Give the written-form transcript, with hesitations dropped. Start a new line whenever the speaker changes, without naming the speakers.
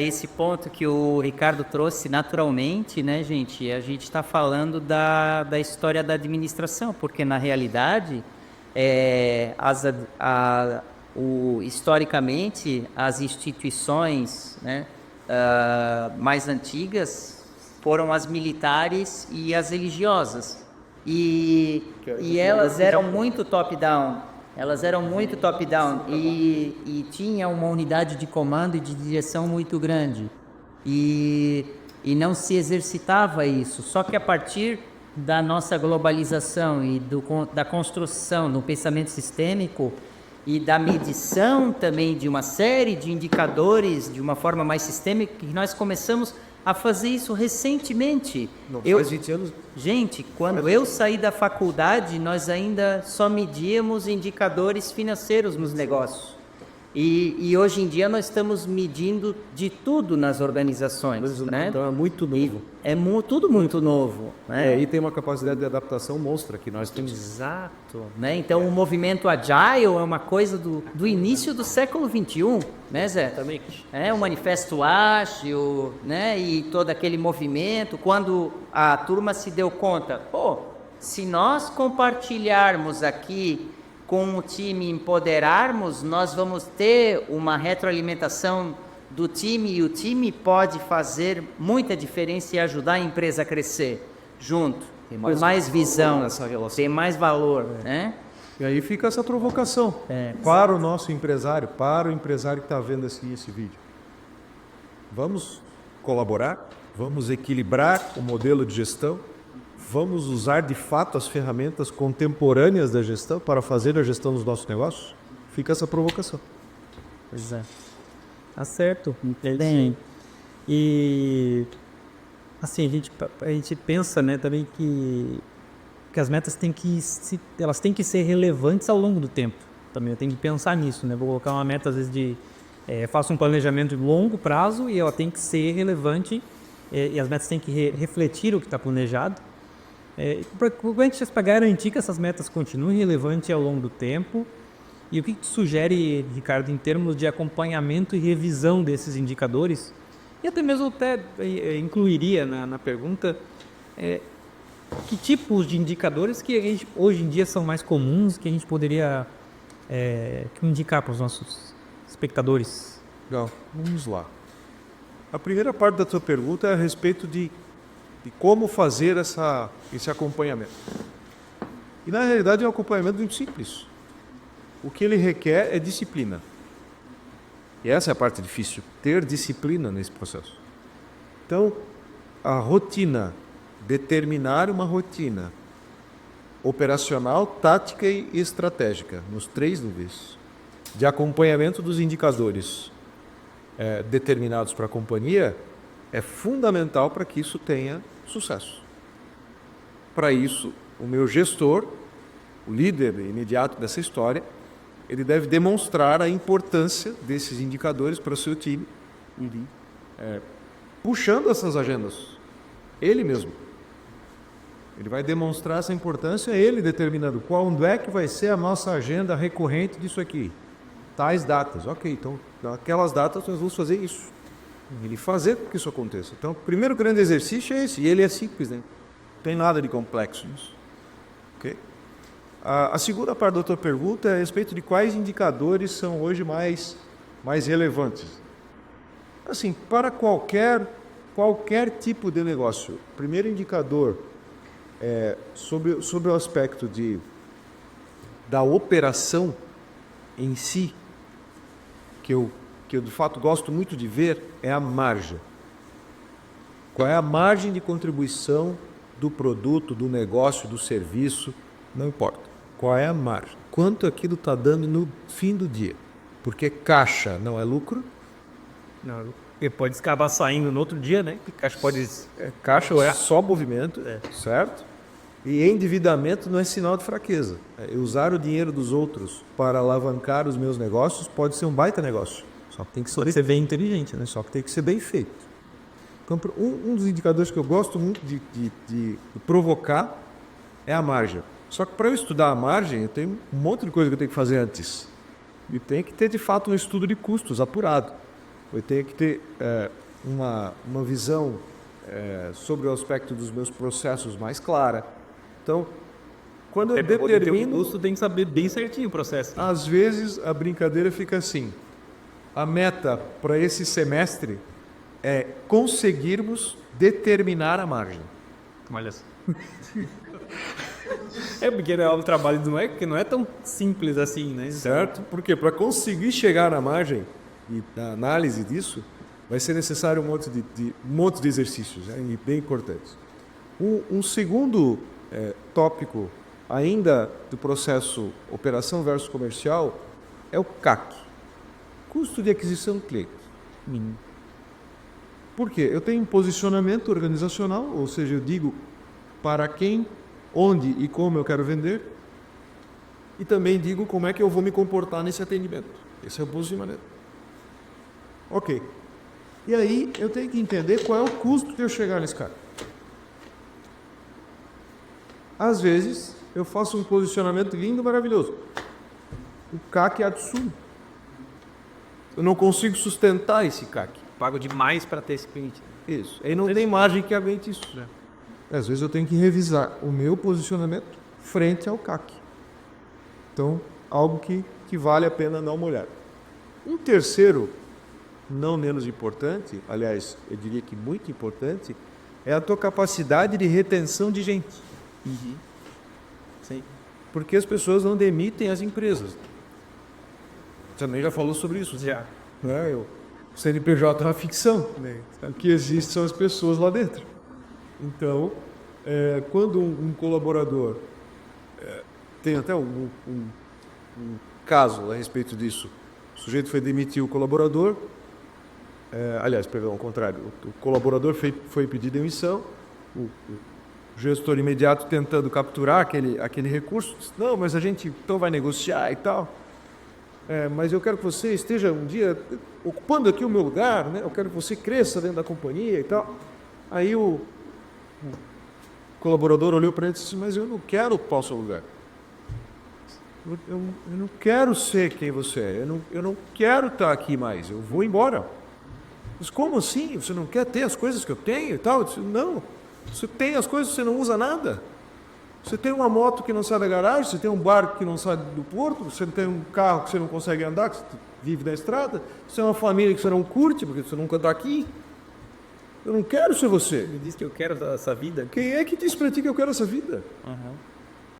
Esse ponto que o Ricardo trouxe naturalmente, né, gente? A gente está falando da história da administração, porque na realidade, é, as, a, historicamente, as instituições, né, mais antigas foram as militares e as religiosas. E elas eram muito top-down. Elas eram muito top-down e tinha uma unidade de comando e de direção muito grande. E não se exercitava isso. Só que a partir da nossa globalização e da construção do pensamento sistêmico e da medição também de uma série de indicadores de uma forma mais sistêmica, que nós começamos a fazer isso recentemente.
Faz 20 anos.
Gente, quando eu saí da faculdade, nós ainda só medíamos indicadores financeiros nos negócios. E hoje em dia nós estamos medindo de tudo nas organizações, né?
Então é muito novo.
Tudo muito novo, né?
E tem uma capacidade de adaptação monstra que nós temos.
Exato, né? Então o movimento Agile é uma coisa do início do século XXI, né, Zé?
Exatamente.
É, o Manifesto Ágil, né? E todo aquele movimento, quando a turma se deu conta, se nós compartilharmos aqui com o time, empoderarmos, nós vamos ter uma retroalimentação do time e o time pode fazer muita diferença e ajudar a empresa a crescer junto, com mais visão, tem mais valor, né?
E aí fica essa provocação para o nosso empresário, para o empresário que está vendo esse vídeo. Vamos colaborar, vamos equilibrar o modelo de gestão, vamos usar de fato as ferramentas contemporâneas da gestão para fazer a gestão dos nossos negócios? Fica essa provocação.
Pois é. Tá certo. Bem, e assim, a gente pensa, né, também que as metas elas têm que ser relevantes ao longo do tempo. Também eu tenho que pensar nisso, né? Vou colocar uma meta às vezes faço um planejamento de longo prazo e ela tem que ser relevante e as metas têm que refletir o que está planejado. Para garantir que essas metas continuem relevantes ao longo do tempo. E o que tu sugere, Ricardo, em termos de acompanhamento e revisão desses indicadores? E até mesmo incluiria na pergunta que tipos de indicadores que hoje em dia são mais comuns, que a gente poderia indicar para os nossos espectadores?
Legal, vamos lá. A primeira parte da tua pergunta é a respeito de como fazer esse acompanhamento. E na realidade é um acompanhamento muito simples. O que ele requer é disciplina. E essa é a parte difícil, ter disciplina nesse processo. Então, a rotina, determinar uma rotina operacional, tática e estratégica, nos 3 níveis, de acompanhamento dos indicadores determinados para a companhia, é fundamental para que isso tenha sucesso. Para isso, o meu gestor, o líder imediato dessa história, ele deve demonstrar a importância desses indicadores para o seu time, puxando essas agendas, ele mesmo. Ele vai demonstrar essa importância, ele determinando quando é que vai ser a nossa agenda recorrente disso aqui. Tais datas. Ok, então naquelas datas nós vamos fazer isso. Ele fazer com que isso aconteça. Então, o primeiro grande exercício é esse, e ele é simples, né? Não tem nada de complexo nisso. Ok? A segunda parte da tua pergunta é a respeito de quais indicadores são hoje mais relevantes. Assim, para qualquer tipo de negócio, o primeiro indicador sobre o aspecto da operação em si, que eu de fato gosto muito de ver, é a margem. Qual é a margem de contribuição do produto, do negócio, do serviço, não importa. Qual é a margem? Quanto aquilo está dando no fim do dia? Porque caixa não é lucro.
Não, ele pode acabar saindo no outro dia, né?
Caixa é só movimento, certo? E endividamento não é sinal de fraqueza. Usar o dinheiro dos outros para alavancar os meus negócios pode ser um baita negócio. Só que tem que ser bem inteligente, né? Só que tem que ser bem feito. Então, um dos indicadores que eu gosto muito de provocar é a margem. Só que para eu estudar a margem, eu tenho um monte de coisa que eu tenho que fazer antes. E tem que ter, de fato, um estudo de custos apurado. eu tenho que ter uma visão sobre o aspecto dos meus processos mais clara. Então, quando eu determino...
O custo tem que saber bem certinho o processo.
Às vezes, a brincadeira fica assim. A meta para esse semestre é conseguirmos determinar a margem.
Olha só. Porque o trabalho não é tão simples assim, né?
Certo? Porque para conseguir chegar na margem e na análise disso, vai ser necessário um monte de exercícios, né? E bem importantes. Um segundo tópico, ainda do processo operação versus comercial, é o CAC. Custo de aquisição do cliente. Por quê? Eu tenho um posicionamento organizacional, ou seja, eu digo para quem, onde e como eu quero vender, e também digo como é que eu vou me comportar nesse atendimento. Esse é o posicionamento. Ok. E aí eu tenho que entender qual é o custo de eu chegar nesse cara. Às vezes eu faço um posicionamento lindo, maravilhoso. O CAC é absurdo. Eu não consigo sustentar esse CAC.
Pago demais para ter esse cliente.
Isso. Aí não tem margem que aguente isso. Né? Às vezes eu tenho que revisar o meu posicionamento frente ao CAC. Então, algo que vale a pena dar uma olhada. Um terceiro, não menos importante, aliás, eu diria que muito importante, é a tua capacidade de retenção de gente.
Sim.
Porque as pessoas não demitem as empresas. Você também já falou sobre isso.
Já.
Né? O CNPJ é uma ficção. Né? O que existe são as pessoas lá dentro. Então, quando um colaborador... tem até um caso a respeito disso. O sujeito foi demitir o colaborador. Aliás, perdão, ao contrário. O colaborador foi pedir demissão. O gestor imediato tentando capturar aquele recurso. Disse, não, mas a gente então vai negociar e tal. Mas eu quero que você esteja um dia ocupando aqui o meu lugar, né? Eu quero que você cresça dentro da companhia e tal. Aí o colaborador olhou para ele e disse, mas eu não quero ocupar o seu lugar. Eu não quero ser quem você é. Eu não quero estar aqui mais. Eu vou embora. Mas como assim? Você não quer ter as coisas que eu tenho e tal? Eu disse, não. Você tem as coisas, você não usa nada. Você tem uma moto que não sai da garagem, você tem um barco que não sai do porto, você tem um carro que você não consegue andar, que você vive na estrada, você tem uma família que você não curte, porque você nunca está aqui. Eu não quero ser você.
Me diz que eu quero essa vida.
Quem é que disse para ti que eu quero essa vida?
Uhum.